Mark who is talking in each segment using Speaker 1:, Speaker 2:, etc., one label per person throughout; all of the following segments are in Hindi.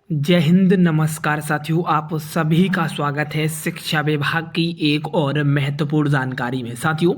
Speaker 1: जय हिंद। नमस्कार साथियों, आप सभी का स्वागत है शिक्षा विभाग की एक और महत्वपूर्ण जानकारी में। साथियों,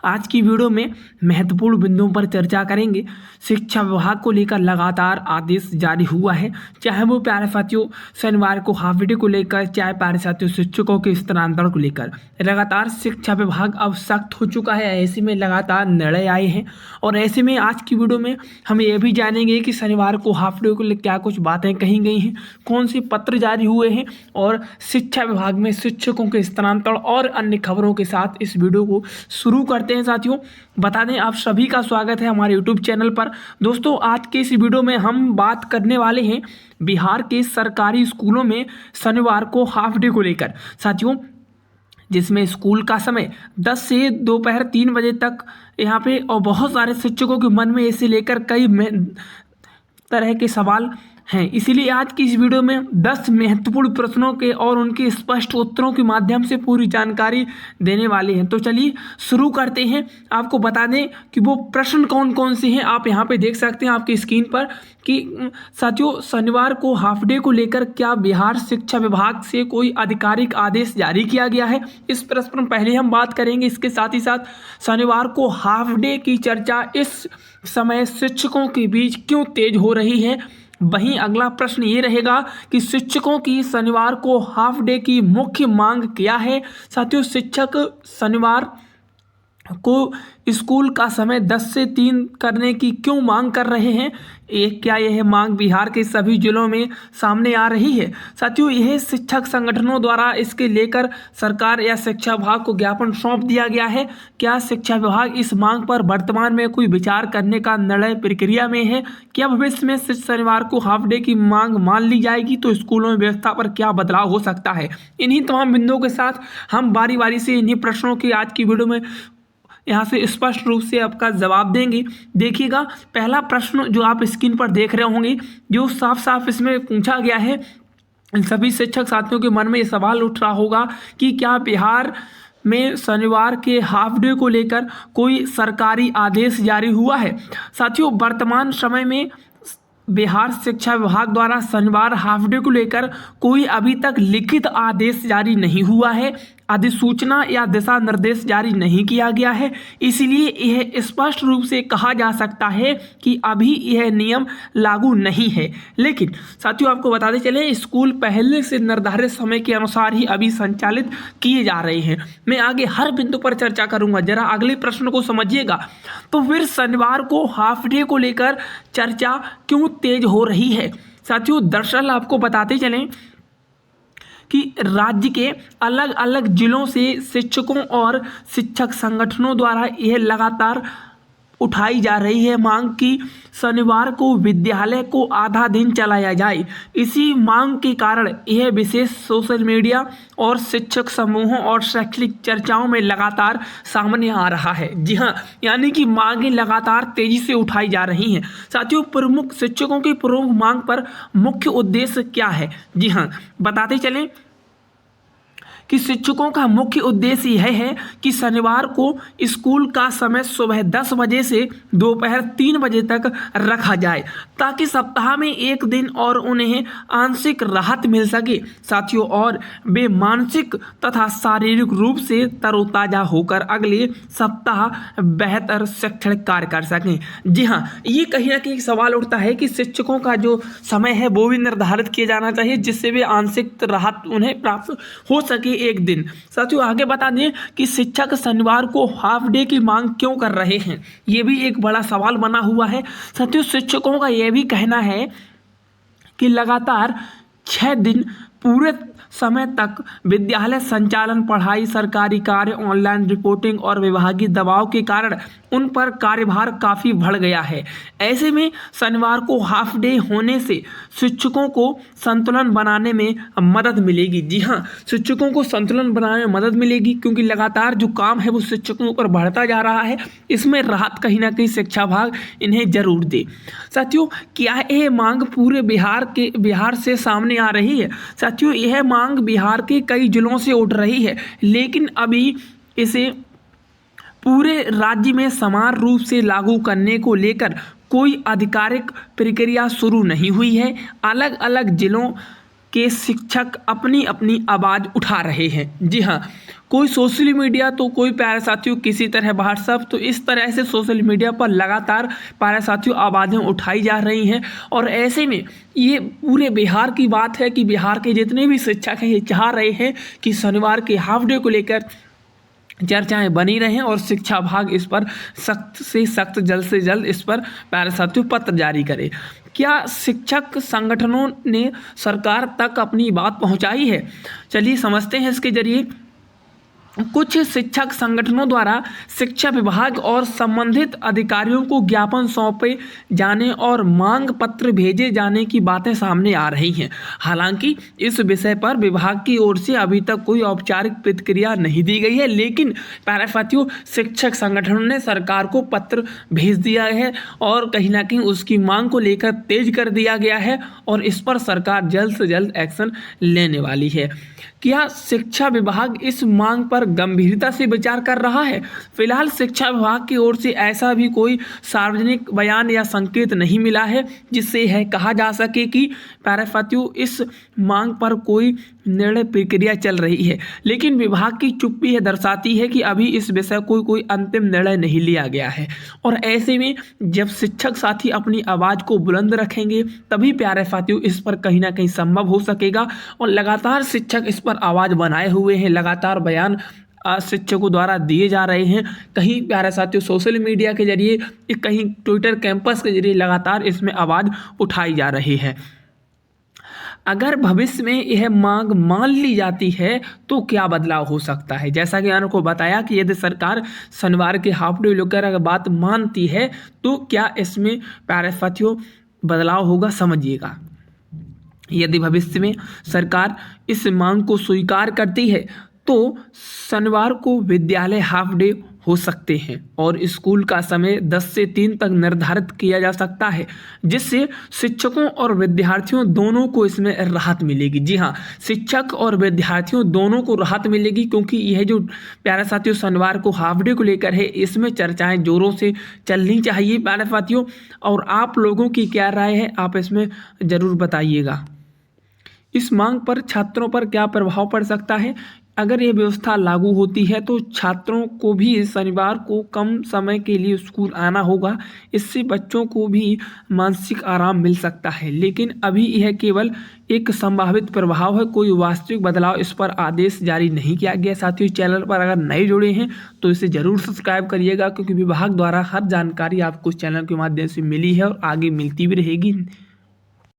Speaker 1: आज की वीडियो में महत्वपूर्ण बिंदुओं पर चर्चा करेंगे। शिक्षा विभाग को लेकर लगातार आदेश जारी हुआ है, चाहे वो प्यारे साथियों शनिवार को हाफ डे को लेकर, चाहे प्यारे साथियों शिक्षकों के स्थानांतरण को लेकर। लगातार शिक्षा विभाग अब सख्त हो चुका है। ऐसे में लगातार निर्णय आए हैं और ऐसे में आज की वीडियो में हम ये भी जानेंगे कि शनिवार को हाफ डे को लेकर क्या कुछ बातें कही गई हैं, कौन से पत्र जारी हुए हैं और शिक्षा विभाग में शिक्षकों के स्थानांतरण और अन्य खबरों के साथ इस वीडियो को शुरू करते हैं। साथियों, बता दें आप सभी का स्वागत है हमारे यूट्यूब चैनल पर। दोस्तों, आज के इस वीडियो में हम बात करने वाले हैं बिहार के सरकारी स्कूलों में शनिवार को हाफ डे को लेकर। साथियों, जिसमें स्कूल का समय 10 से दोपहर 3 बजे तक यहाँ पे, और बहुत सारे शिक्षकों के मन में इसे लेकर कई तरह के सवाल हैं। इसीलिए आज की इस वीडियो में 10 महत्वपूर्ण प्रश्नों के और उनके स्पष्ट उत्तरों के माध्यम से पूरी जानकारी देने वाले हैं। तो चलिए शुरू करते हैं। आपको बता दें कि वो प्रश्न कौन कौन से हैं। आप यहाँ पे देख सकते हैं आपकी स्क्रीन पर कि साथियों, शनिवार को हाफ डे को लेकर क्या बिहार शिक्षा विभाग से कोई आधिकारिक आदेश जारी किया गया है, इस प्रश्न पर पहले हम बात करेंगे। इसके साथ ही साथ शनिवार को हाफ डे की चर्चा इस समय शिक्षकों के बीच क्यों तेज हो रही है। वहीं अगला प्रश्न ये रहेगा कि शिक्षकों की शनिवार को हाफ डे की मुख्य मांग क्या है। साथियों, शिक्षक शनिवार को स्कूल का समय 10 से 3 करने की क्यों मांग कर रहे हैं। क्या यह मांग बिहार के सभी जिलों में सामने आ रही है। साथियों, यह शिक्षक संगठनों द्वारा इसके लेकर सरकार या शिक्षा विभाग को ज्ञापन सौंप दिया गया है। क्या शिक्षा विभाग इस मांग पर वर्तमान में कोई विचार करने का निर्णय प्रक्रिया में है। क्या भविष्य में शनिवार को हाफ डे की मांग मान ली जाएगी तो स्कूलों में व्यवस्था पर क्या बदलाव हो सकता है। इन्हीं तमाम बिंदुओं के साथ हम बारी बारी से इन्हीं प्रश्नों की आज की वीडियो में यहाँ से स्पष्ट रूप से आपका जवाब देंगे। देखिएगा, पहला प्रश्न जो आप स्क्रीन पर देख रहे होंगे, जो साफ साफ इसमें पूछा गया है, सभी शिक्षक साथियों के मन में ये सवाल उठ रहा होगा कि क्या बिहार में शनिवार के हाफ डे को लेकर कोई सरकारी आदेश जारी हुआ है। साथियों, वर्तमान समय में बिहार शिक्षा विभाग द्वारा शनिवार हाफ डे को लेकर कोई अभी तक लिखित आदेश जारी नहीं हुआ है। अधिसूचना या दिशा निर्देश जारी नहीं किया गया है। इसलिए यह स्पष्ट रूप से कहा जा सकता है कि अभी यह नियम लागू नहीं है। लेकिन साथियों, आपको बताते चले स्कूल पहले से निर्धारित समय के अनुसार ही अभी संचालित किए जा रहे हैं। मैं आगे हर बिंदु पर चर्चा करूंगा, जरा अगले प्रश्न को समझिएगा। तो फिर शनिवार को हाफ डे को लेकर चर्चा क्यों तेज हो रही है। साथियों, दरअसल आपको बताते चलें कि राज्य के अलग अलग जिलों से शिक्षकों और शिक्षक संगठनों द्वारा यह लगातार उठाई जा रही है मांग कि शनिवार को विद्यालय को आधा दिन चलाया जाए। इसी मांग के कारण यह विशेष सोशल मीडिया और शिक्षक समूहों और शैक्षणिक चर्चाओं में लगातार सामने आ रहा है। जी हाँ, यानी कि मांगें लगातार तेजी से उठाई जा रही हैं। साथियों, प्रमुख शिक्षकों की प्रमुख मांग पर मुख्य उद्देश्य क्या है। जी हाँ, बताते चलें कि शिक्षकों का मुख्य उद्देश्य यह है कि शनिवार को स्कूल का समय सुबह 10 बजे से दोपहर 3 बजे तक रखा जाए, ताकि सप्ताह में एक दिन और उन्हें आंशिक राहत मिल सके। साथियों, और वे मानसिक तथा शारीरिक रूप से तरोताजा होकर अगले सप्ताह बेहतर शैक्षणिक कार्य कर सकें। जी हाँ, ये कहीं ना कहीं सवाल उठता है कि शिक्षकों का जो समय है वो भी निर्धारित किया जाना चाहिए, जिससे वे आंशिक राहत उन्हें प्राप्त हो सके एक दिन। साथियों, आगे बता दें कि शिक्षक शनिवार को हाफ डे की मांग क्यों कर रहे हैं, यह भी एक बड़ा सवाल बना हुआ है। साथियों, शिक्षकों का यह भी कहना है कि लगातार 6 दिन पूरे समय तक विद्यालय संचालन, पढ़ाई, सरकारी कार्य, ऑनलाइन रिपोर्टिंग और विभागीय दबाव के कारण उन पर कार्यभार काफ़ी बढ़ गया है। ऐसे में शनिवार को हाफ डे होने से शिक्षकों को संतुलन बनाने में मदद मिलेगी। जी हाँ, शिक्षकों को संतुलन बनाने में मदद मिलेगी, क्योंकि लगातार जो काम है वो शिक्षकों पर बढ़ता जा रहा है। इसमें राहत कहीं ना कहीं शिक्षा विभाग इन्हें जरूर दे। साथियों, क्या यह मांग पूरे बिहार से सामने आ रही है। साथियों, यह मांग बिहार के कई जिलों से उठ रही है, लेकिन अभी इसे पूरे राज्य में समान रूप से लागू करने को लेकर कोई आधिकारिक प्रक्रिया शुरू नहीं हुई है। अलग अलग जिलों के शिक्षक अपनी अपनी आवाज़ उठा रहे हैं। जी हाँ, कोई सोशल मीडिया तो कोई प्यारे साथियों किसी तरह व्हाट्सएप, तो इस तरह से सोशल मीडिया पर लगातार प्यारे साथियों आवाज़ें उठाई जा रही हैं। और ऐसे में ये पूरे बिहार की बात है कि बिहार के जितने भी शिक्षक हैं ये चाह रहे हैं कि शनिवार के हाफ डे को लेकर चर्चाएं बनी रहें और शिक्षा विभाग इस पर सख्त से सख्त, जल्द से जल्द इस पर प्यारे साथियों पत्र जारी करे। क्या शिक्षक संगठनों ने सरकार तक अपनी बात पहुंचाई है? चलिए समझते हैं इसके जरिए। कुछ शिक्षक संगठनों द्वारा शिक्षा विभाग और संबंधित अधिकारियों को ज्ञापन सौंपे जाने और मांग पत्र भेजे जाने की बातें सामने आ रही हैं। हालांकि इस विषय पर विभाग की ओर से अभी तक कोई औपचारिक प्रतिक्रिया नहीं दी गई है, लेकिन प्यारे साथियों शिक्षक संगठनों ने सरकार को पत्र भेज दिया है और कहीं ना कहीं उसकी मांग को लेकर तेज कर दिया गया है और इस पर सरकार जल्द से जल्द एक्शन लेने वाली है। क्या शिक्षा विभाग इस मांग पर गंभीरता से विचार कर रहा है? फिलहाल शिक्षा विभाग की ओर से ऐसा भी कोई सार्वजनिक बयान या संकेत नहीं मिला है जिससे यह कहा जा सके कि प्यारे साथियों इस मांग पर कोई निर्णय प्रक्रिया चल रही है। लेकिन विभाग की चुप्पी यह दर्शाती है कि अभी इस विषय कोई अंतिम निर्णय नहीं लिया गया है। और ऐसे में जब शिक्षक साथी अपनी आवाज़ को बुलंद रखेंगे तभी प्यारे साथियों इस पर कहीं ना कहीं संभव हो सकेगा। और लगातार शिक्षक इस पर आवाज़ बनाए हुए हैं, लगातार बयान शिक्षकों द्वारा दिए जा रहे हैं। कहीं प्यारे साथियों सोशल मीडिया के जरिए, कहीं ट्विटर कैंपस के जरिए लगातार इसमें आवाज़ उठाई जा रही है। अगर भविष्य में यह मांग मान ली जाती है तो क्या बदलाव हो सकता है? जैसा कि मैंने को बताया कि यदि सरकार शनिवार के हाफ डे लेकर अगर बात मानती है तो क्या इसमें प्यारे साथियों बदलाव होगा, समझिएगा। यदि भविष्य में सरकार इस मांग को स्वीकार करती है तो शनिवार को विद्यालय हाफ डे हो सकते हैं और स्कूल का समय 10 से 3 तक निर्धारित किया जा सकता है, जिससे शिक्षकों और विद्यार्थियों दोनों को इसमें राहत मिलेगी। जी हाँ, शिक्षक और विद्यार्थियों दोनों को राहत मिलेगी, क्योंकि यह जो प्यारे साथियों शनिवार को हाफ डे को लेकर है इसमें चर्चाएं जोरों से चलनी चाहिए प्यारे साथियों। और आप लोगों की क्या राय है आप इसमें ज़रूर बताइएगा। इस मांग पर छात्रों पर क्या प्रभाव पड़ सकता है? अगर ये व्यवस्था लागू होती है तो छात्रों को भी शनिवार को कम समय के लिए स्कूल आना होगा। इससे बच्चों को भी मानसिक आराम मिल सकता है, लेकिन अभी यह केवल एक संभावित प्रभाव है, कोई वास्तविक बदलाव इस पर आदेश जारी नहीं किया गया। साथियों चैनल पर अगर नए जुड़े हैं तो इसे ज़रूर सब्सक्राइब करिएगा, क्योंकि विभाग द्वारा हर जानकारी आपको इस चैनल के माध्यम से मिली है और आगे मिलती भी रहेगी।